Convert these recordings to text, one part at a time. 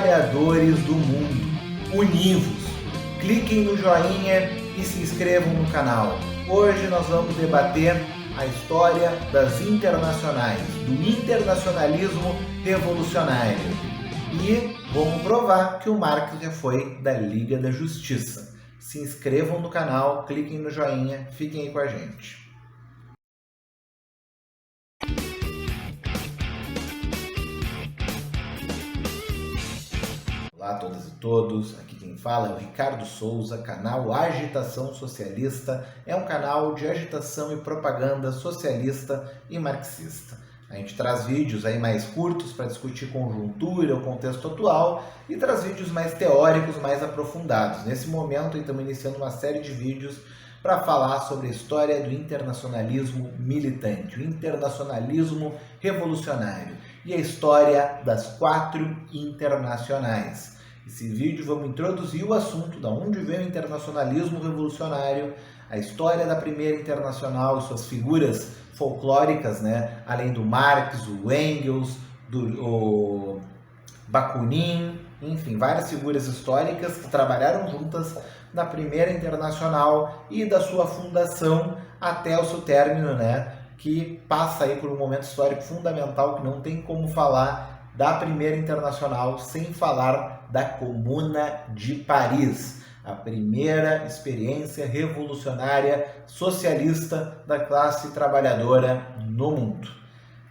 trabalhadores do mundo, univos. Cliquem no joinha e se inscrevam no canal. Hoje nós vamos debater a história das internacionais, do internacionalismo revolucionário. E vamos provar que o Marx já foi da Liga da Justiça. Se inscrevam no canal, cliquem no joinha, fiquem aí com a gente. Olá a todas e todos, aqui quem fala é o Ricardo Souza, canal Agitação Socialista, é um canal de agitação e propaganda socialista e marxista. A gente traz vídeos aí mais curtos para discutir conjuntura, o contexto atual, e traz vídeos mais teóricos, mais aprofundados. Nesse momento estamos iniciando uma série de vídeos para falar sobre a história do internacionalismo militante, o internacionalismo revolucionário e a história das 4 internacionais. Nesse vídeo vamos introduzir o assunto de onde veio o internacionalismo revolucionário, a história da primeira internacional e suas figuras folclóricas, né? Além do Marx, o Engels, o Bakunin, enfim, várias figuras históricas que trabalharam juntas na primeira internacional e da sua fundação até o seu término, né? Que passa aí por um momento histórico fundamental que não tem como falar da primeira internacional sem falar da Comuna de Paris, a primeira experiência revolucionária socialista da classe trabalhadora no mundo.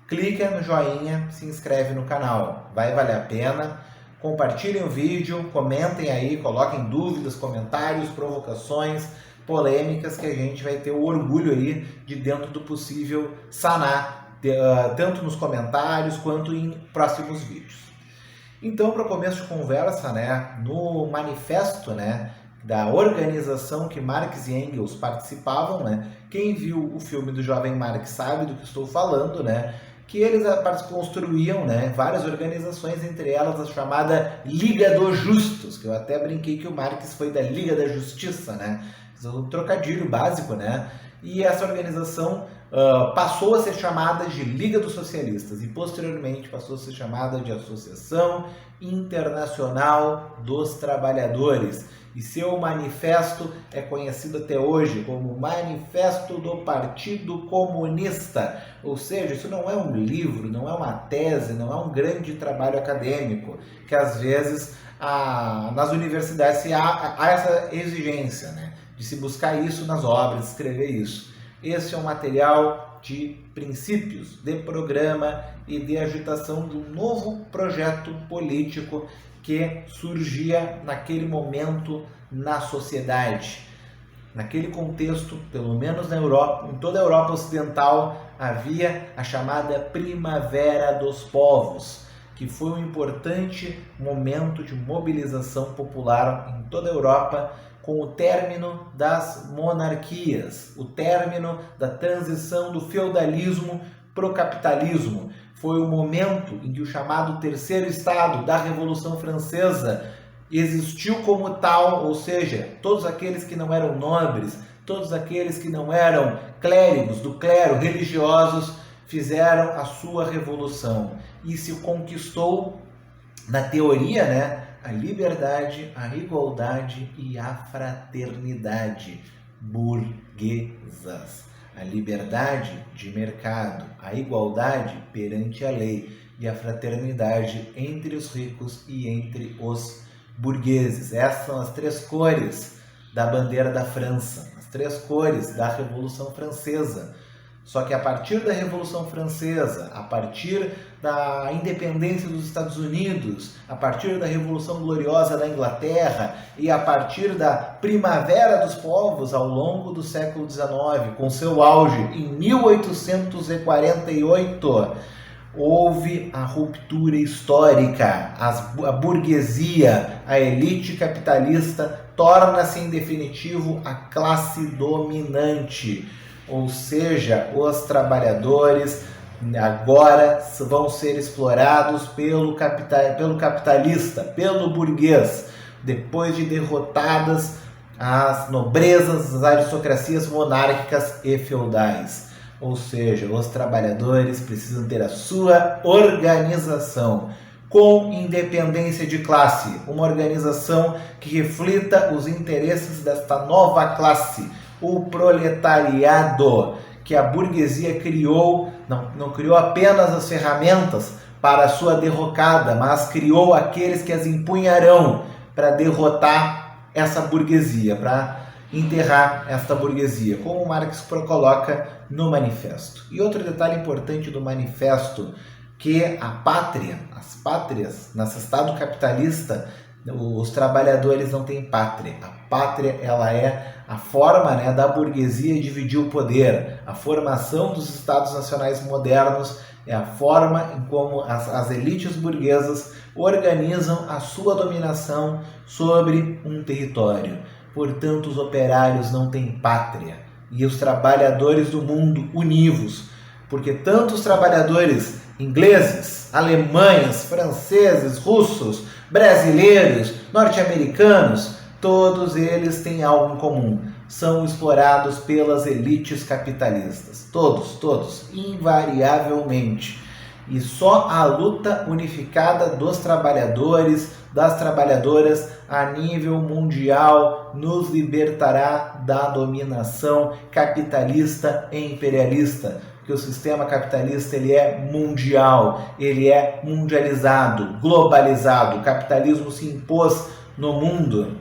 Clica no joinha, se inscreve no canal, vai valer a pena. Compartilhem o vídeo, comentem aí, coloquem dúvidas, comentários, provocações, polêmicas, que a gente vai ter o orgulho aí de, dentro do possível, sanar, tanto nos comentários quanto em próximos vídeos. Então, para começo de conversa, né, no manifesto, né, da organização que Marx e Engels participavam, né, quem viu o filme do Jovem Marx sabe do que estou falando, né, que eles construíam, né, várias organizações, entre elas a chamada Liga dos Justos, que eu até brinquei que o Marx foi da Liga da Justiça, né, um trocadilho básico, né, e essa organização passou a ser chamada de Liga dos Socialistas e posteriormente passou a ser chamada de Associação Internacional dos Trabalhadores. E seu manifesto é conhecido até hoje como Manifesto do Partido Comunista. Ou seja, isso não é um livro, não é uma tese, não é um grande trabalho acadêmico, que às vezes nas universidades há essa exigência, né, de se buscar isso nas obras, escrever isso. Esse é um material de princípios, de programa e de agitação de um novo projeto político que surgia naquele momento na sociedade. Naquele contexto, pelo menos na Europa, em toda a Europa Ocidental, havia a chamada Primavera dos Povos, que foi um importante momento de mobilização popular em toda a Europa, com o término das monarquias, o término da transição do feudalismo para o capitalismo. Foi o momento em que o chamado Terceiro Estado da Revolução Francesa existiu como tal, ou seja, todos aqueles que não eram nobres, todos aqueles que não eram clérigos, do clero, religiosos, fizeram a sua revolução e se conquistou, na teoria, né, a liberdade, a igualdade e a fraternidade burguesas. A liberdade de mercado, a igualdade perante a lei e a fraternidade entre os ricos e entre os burgueses. Essas são as 3 cores da bandeira da França, as 3 cores da Revolução Francesa. Só que a partir da Revolução Francesa, a partir da independência dos Estados Unidos, a partir da Revolução Gloriosa da Inglaterra e a partir da Primavera dos Povos ao longo do século XIX, com seu auge em 1848, houve a ruptura histórica. A burguesia, a elite capitalista, torna-se em definitivo a classe dominante. Ou seja, os trabalhadores agora vão ser explorados pelo capitalista, pelo burguês, depois de derrotadas as nobrezas, as aristocracias monárquicas e feudais. Ou seja, os trabalhadores precisam ter a sua organização com independência de classe, uma organização que reflita os interesses desta nova classe, o proletariado, que a burguesia criou, não criou apenas as ferramentas para a sua derrocada, mas criou aqueles que as empunharão para derrotar essa burguesia, para enterrar esta burguesia, como Marx coloca no manifesto. E outro detalhe importante do manifesto, que a pátria, as pátrias, nesse Estado capitalista, os trabalhadores não têm pátria. A pátria, ela é a forma, né, da burguesia dividir o poder. A formação dos Estados nacionais modernos é a forma em como as elites burguesas organizam a sua dominação sobre um território. Portanto, os operários não têm pátria. E os trabalhadores do mundo univos, porque tanto os trabalhadores ingleses, alemães, franceses, russos, brasileiros, norte-americanos, todos eles têm algo em comum. São explorados pelas elites capitalistas. Todos, invariavelmente. E só a luta unificada dos trabalhadores, das trabalhadoras a nível mundial nos libertará da dominação capitalista e imperialista. Porque o sistema capitalista, ele é mundial, ele é mundializado, globalizado. O capitalismo se impôs no mundo.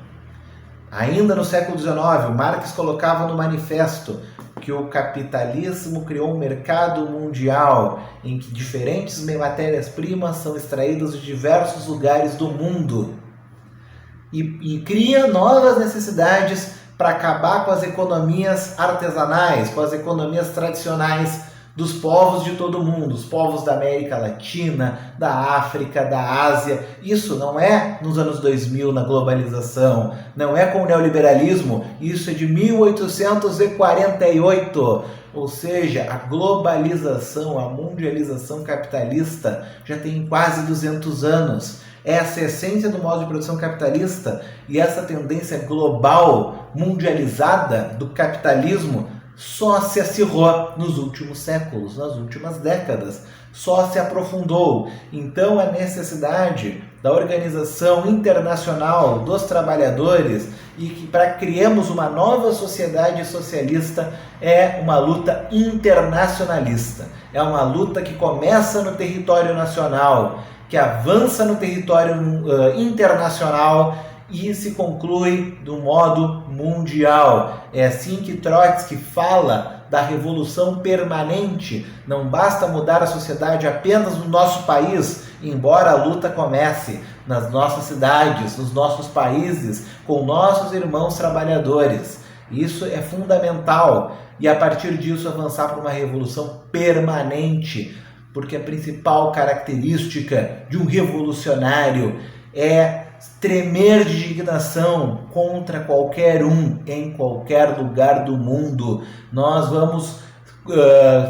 Ainda no século XIX, Marx colocava no manifesto que o capitalismo criou um mercado mundial em que diferentes matérias-primas são extraídas de diversos lugares do mundo e cria novas necessidades para acabar com as economias artesanais, com as economias tradicionais dos povos de todo o mundo, os povos da América Latina, da África, da Ásia. Isso não é nos anos 2000, na globalização, não é com o neoliberalismo, isso é de 1848. Ou seja, a globalização, a mundialização capitalista já tem quase 200 anos. Essa é a essência do modo de produção capitalista e essa tendência global, mundializada do capitalismo só se acirrou nos últimos séculos, nas últimas décadas, só se aprofundou. Então a necessidade da organização internacional dos trabalhadores e que para que criemos uma nova sociedade socialista é uma luta internacionalista, é uma luta que começa no território nacional, que avança no território internacional e se conclui do modo mundial. É assim que Trotsky fala da revolução permanente. Não basta mudar a sociedade apenas no nosso país, embora a luta comece nas nossas cidades, nos nossos países, com nossos irmãos trabalhadores. Isso é fundamental. E a partir disso avançar para uma revolução permanente, porque a principal característica de um revolucionário é tremer de indignação contra qualquer um, em qualquer lugar do mundo. Nós vamos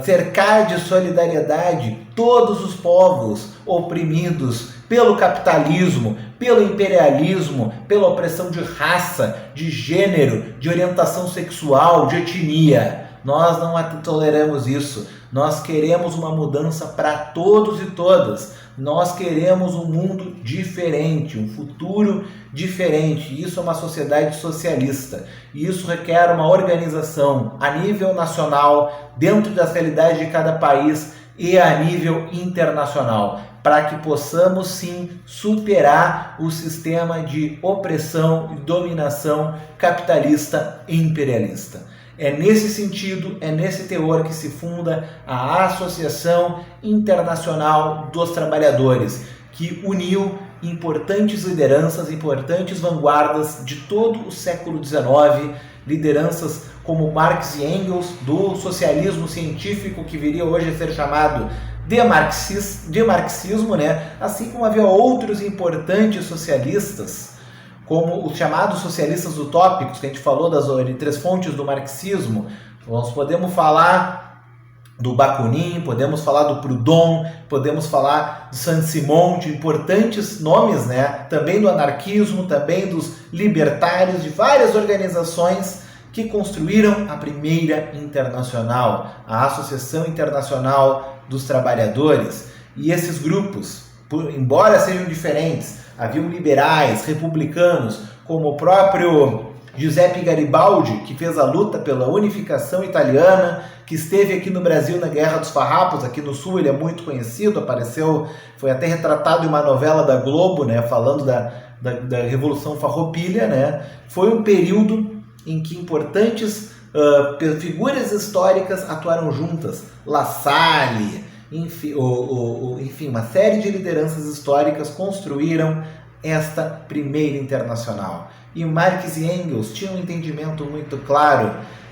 cercar de solidariedade todos os povos oprimidos pelo capitalismo, pelo imperialismo, pela opressão de raça, de gênero, de orientação sexual, de etnia. Nós não toleramos isso. Nós queremos uma mudança para todos e todas. Nós queremos um mundo diferente, um futuro diferente. Isso é uma sociedade socialista. E isso requer uma organização a nível nacional, dentro das realidades de cada país e a nível internacional, para que possamos sim superar o sistema de opressão e dominação capitalista e imperialista. É nesse sentido, é nesse teor que se funda a Associação Internacional dos Trabalhadores, que uniu importantes lideranças, importantes vanguardas de todo o século XIX, lideranças como Marx e Engels, do socialismo científico, que viria hoje a ser chamado de marxismo, né? Assim como havia outros importantes socialistas, como os chamados socialistas utópicos, que a gente falou das três fontes do marxismo. Nós podemos falar do Bakunin, podemos falar do Proudhon, podemos falar do Saint-Simon, de importantes nomes, né? Também do anarquismo, também dos libertários, de várias organizações que construíram a primeira internacional, a Associação Internacional dos Trabalhadores. E esses grupos, embora sejam diferentes, haviam liberais, republicanos, como o próprio Giuseppe Garibaldi, que fez a luta pela unificação italiana, que esteve aqui no Brasil na Guerra dos Farrapos, aqui no Sul ele é muito conhecido, apareceu, foi até retratado em uma novela da Globo, né, falando da Revolução Farroupilha, né. Foi um período em que importantes figuras históricas atuaram juntas, La Salle, enfim, uma série de lideranças históricas construíram esta primeira internacional. E Marx e Engels tinham um entendimento muito claro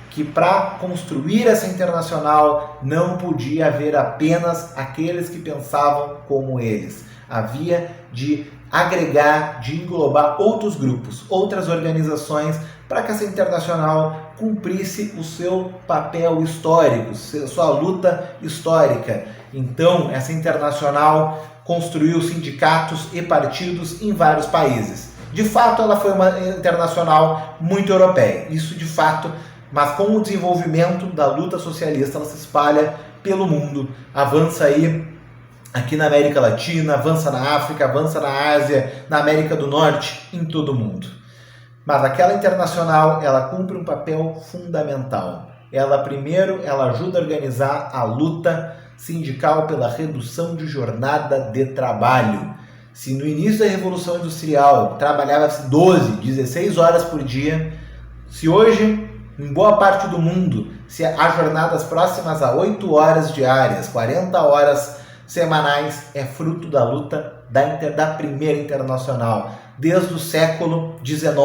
que para construir essa internacional não podia haver apenas aqueles que pensavam como eles. Havia de agregar, de englobar outros grupos, outras organizações, para que essa internacional cumprisse o seu papel histórico, sua luta histórica. Então, essa internacional construiu sindicatos e partidos em vários países. De fato, ela foi uma internacional muito europeia, isso de fato, mas com o desenvolvimento da luta socialista, ela se espalha pelo mundo, avança aí aqui na América Latina, avança na África, avança na Ásia, na América do Norte, em todo o mundo. Mas aquela internacional, ela cumpre um papel fundamental. Ela ajuda a organizar a luta sindical pela redução de jornada de trabalho. Se no início da Revolução Industrial trabalhava-se 12, 16 horas por dia, se hoje, em boa parte do mundo, se há jornadas próximas a 8 horas diárias, 40 horas semanais, é fruto da luta da primeira internacional, desde o século XIX.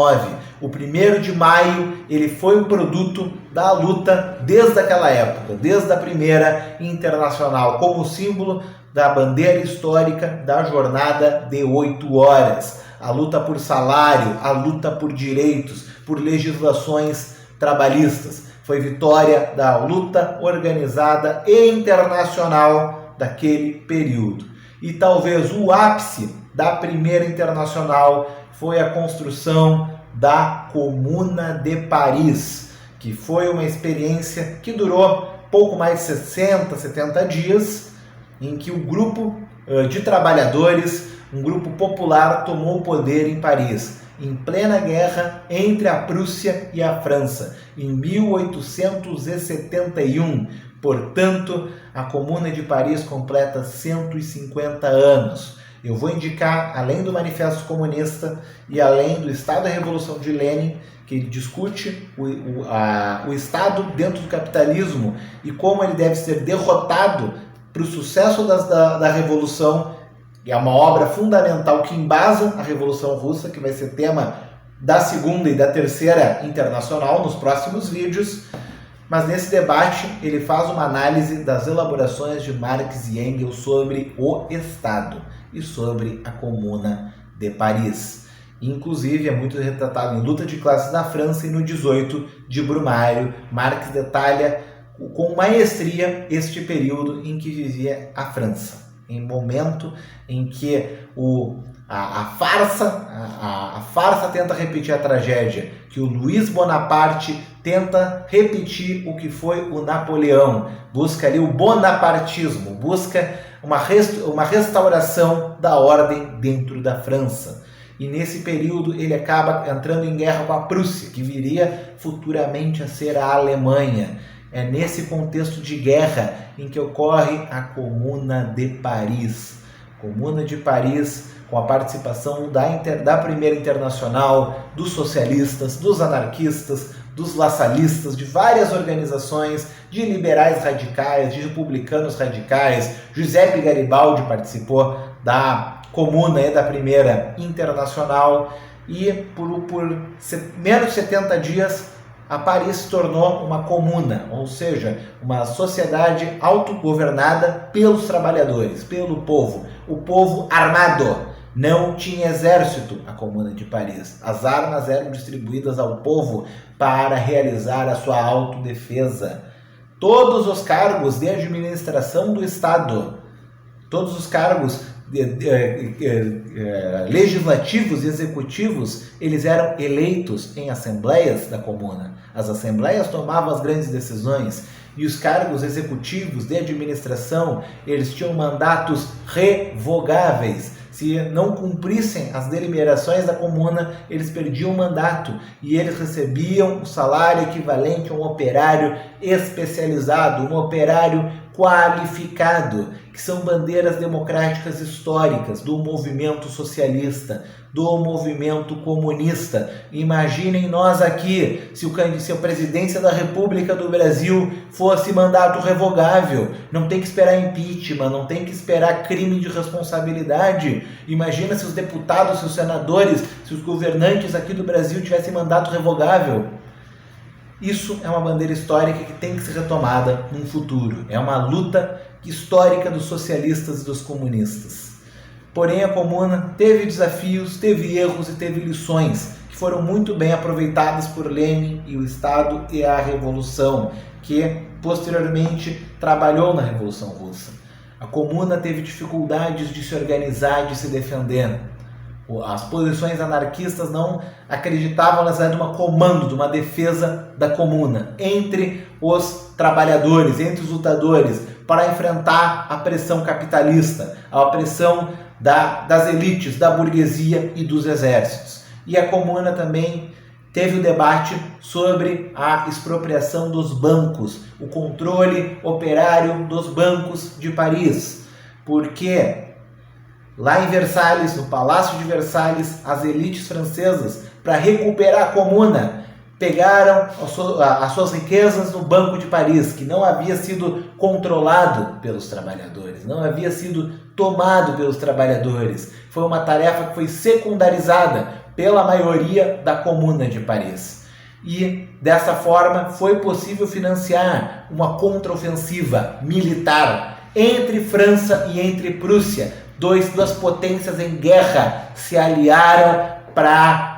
O 1º de maio ele foi um produto da luta desde aquela época, desde a primeira internacional, como símbolo da bandeira histórica da jornada de 8 horas. A luta por salário, a luta por direitos, por legislações trabalhistas. Foi vitória da luta organizada e internacional daquele período. E talvez o ápice da primeira internacional foi a construção da Comuna de Paris, que foi uma experiência que durou pouco mais de 60, 70 dias, em que um grupo de trabalhadores, um grupo popular, tomou o poder em Paris, em plena guerra entre a Prússia e a França, em 1871. Portanto, a Comuna de Paris completa 150 anos. Eu vou indicar, além do Manifesto Comunista e além do Estado da Revolução de Lenin, que discute o Estado dentro do capitalismo e como ele deve ser derrotado para o sucesso da Revolução, é uma obra fundamental que embasa a Revolução Russa, que vai ser tema da segunda e da terceira internacional nos próximos vídeos. Mas nesse debate ele faz uma análise das elaborações de Marx e Engels sobre o Estado e sobre a Comuna de Paris. Inclusive é muito retratado em Luta de Classes na França e no 18 de Brumário. Marx detalha com maestria este período em que vivia a França, em momento em que a farsa tenta repetir a tragédia, que o Luiz Bonaparte tenta repetir o que foi o Napoleão, busca ali o bonapartismo, busca uma restauração da ordem dentro da França. E nesse período ele acaba entrando em guerra com a Prússia, que viria futuramente a ser a Alemanha. É nesse contexto de guerra em que ocorre a Comuna de Paris. Comuna de Paris, com a participação da primeira internacional, dos socialistas, dos anarquistas, dos lasallistas, de várias organizações, de liberais radicais, de republicanos radicais. Giuseppe Garibaldi participou da Comuna e da primeira internacional, e por menos de 70 dias a Paris se tornou uma comuna, ou seja, uma sociedade autogovernada pelos trabalhadores, pelo povo, o povo armado. Não tinha exército a Comuna de Paris. As armas eram distribuídas ao povo para realizar a sua autodefesa. Todos os cargos de administração do Estado, todos os cargos legislativos e executivos, eles eram eleitos em assembleias da Comuna. As assembleias tomavam as grandes decisões e os cargos executivos de administração, eles tinham mandatos revogáveis. Se não cumprissem as deliberações da comuna, eles perdiam o mandato e eles recebiam o salário equivalente a um operário especializado, um operário qualificado, que são bandeiras democráticas históricas do movimento socialista, do movimento comunista. Imaginem nós aqui, se a presidência da República do Brasil fosse mandato revogável, não tem que esperar impeachment, não tem que esperar crime de responsabilidade. Imagina se os deputados, se os senadores, se os governantes aqui do Brasil tivessem mandato revogável. Isso é uma bandeira histórica que tem que ser retomada no futuro. É uma luta histórica dos socialistas e dos comunistas. Porém, a comuna teve desafios, teve erros e teve lições que foram muito bem aproveitadas por Lenin e o Estado e a Revolução, que posteriormente trabalhou na Revolução Russa. A comuna teve dificuldades de se organizar, de se defender. As posições anarquistas não acreditavam na necessidade de um comando, de uma defesa da comuna entre os trabalhadores, entre os lutadores, para enfrentar a pressão capitalista, a pressão das elites, da burguesia e dos exércitos. E a comuna também teve o debate sobre a expropriação dos bancos, o controle operário dos bancos de Paris, porque lá em Versalhes, no Palácio de Versalhes, as elites francesas, para recuperar a comuna, pegaram as suas riquezas no Banco de Paris, que não havia sido controlado pelos trabalhadores, não havia sido tomado pelos trabalhadores. Foi uma tarefa que foi secundarizada pela maioria da Comuna de Paris. E, dessa forma, foi possível financiar uma contraofensiva militar entre França e entre Prússia. Duas potências em guerra se aliaram para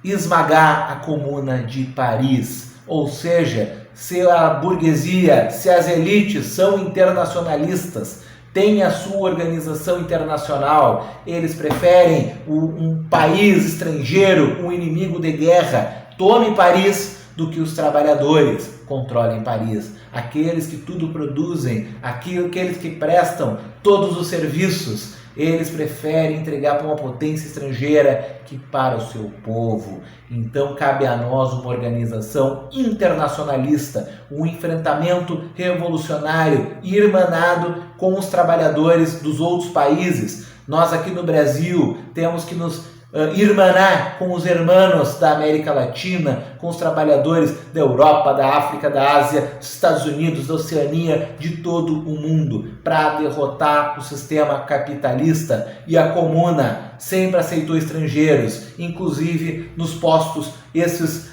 esmagar a Comuna de Paris. Ou seja, se a burguesia, se as elites são internacionalistas, têm a sua organização internacional, eles preferem um país estrangeiro, um inimigo de guerra, tome Paris, do que os trabalhadores controlem Paris. Aqueles que tudo produzem, aqueles que prestam todos os serviços, eles preferem entregar para uma potência estrangeira que para o seu povo. Então cabe a nós uma organização internacionalista, um enfrentamento revolucionário irmanado com os trabalhadores dos outros países. Nós aqui no Brasil temos que nos irmanar com os hermanos da América Latina, com os trabalhadores da Europa, da África, da Ásia, dos Estados Unidos, da Oceania, de todo o mundo, para derrotar o sistema capitalista. E a comuna sempre aceitou estrangeiros, inclusive nos postos esses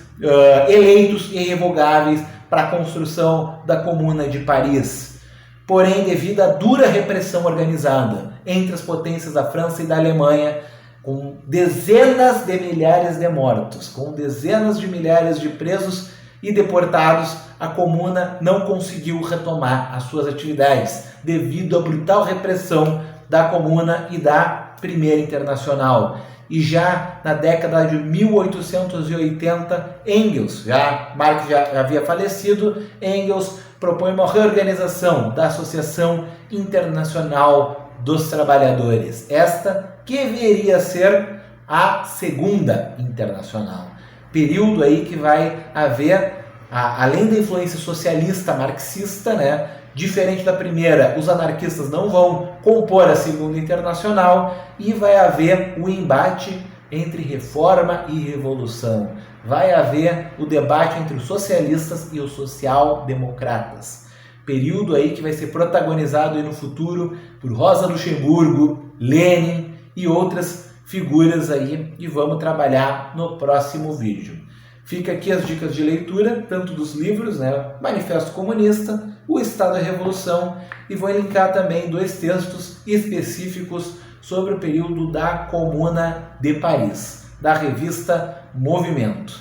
eleitos e irrevogáveis para a construção da Comuna de Paris. Porém, devido à dura repressão organizada entre as potências da França e da Alemanha, com dezenas de milhares de mortos, com dezenas de milhares de presos e deportados, a comuna não conseguiu retomar as suas atividades, devido à brutal repressão da comuna e da Primeira Internacional. E já na década de 1880, Marx já havia falecido, Engels propõe uma reorganização da Associação Internacional dos Trabalhadores. Esta que viria a ser a Segunda Internacional. Período aí que vai haver, além da influência socialista, marxista, né, diferente da primeira, os anarquistas não vão compor a Segunda Internacional e vai haver o embate entre reforma e revolução. Vai haver o debate entre os socialistas e os social-democratas. Período aí que vai ser protagonizado aí no futuro por Rosa Luxemburgo, Lenin e outras figuras aí, e vamos trabalhar no próximo vídeo. Fica aqui as dicas de leitura, tanto dos livros, né, Manifesto Comunista, O Estado e a Revolução, e vou linkar também 2 textos específicos sobre o período da Comuna de Paris, da revista Movimento.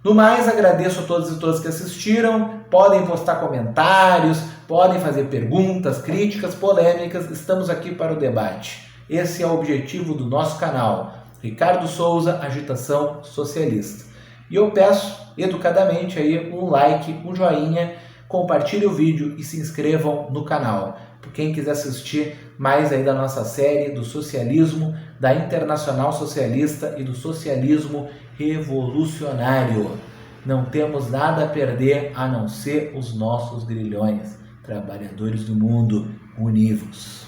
No mais, agradeço a todos e todas que assistiram, podem postar comentários, podem fazer perguntas, críticas, polêmicas, estamos aqui para o debate. Esse é o objetivo do nosso canal, Ricardo Souza, Agitação Socialista. E eu peço educadamente aí um like, um joinha, compartilhe o vídeo e se inscrevam no canal. Por quem quiser assistir mais aí da nossa série do socialismo, da Internacional Socialista e do socialismo revolucionário. Não temos nada a perder a não ser os nossos grilhões. Trabalhadores do mundo, univos!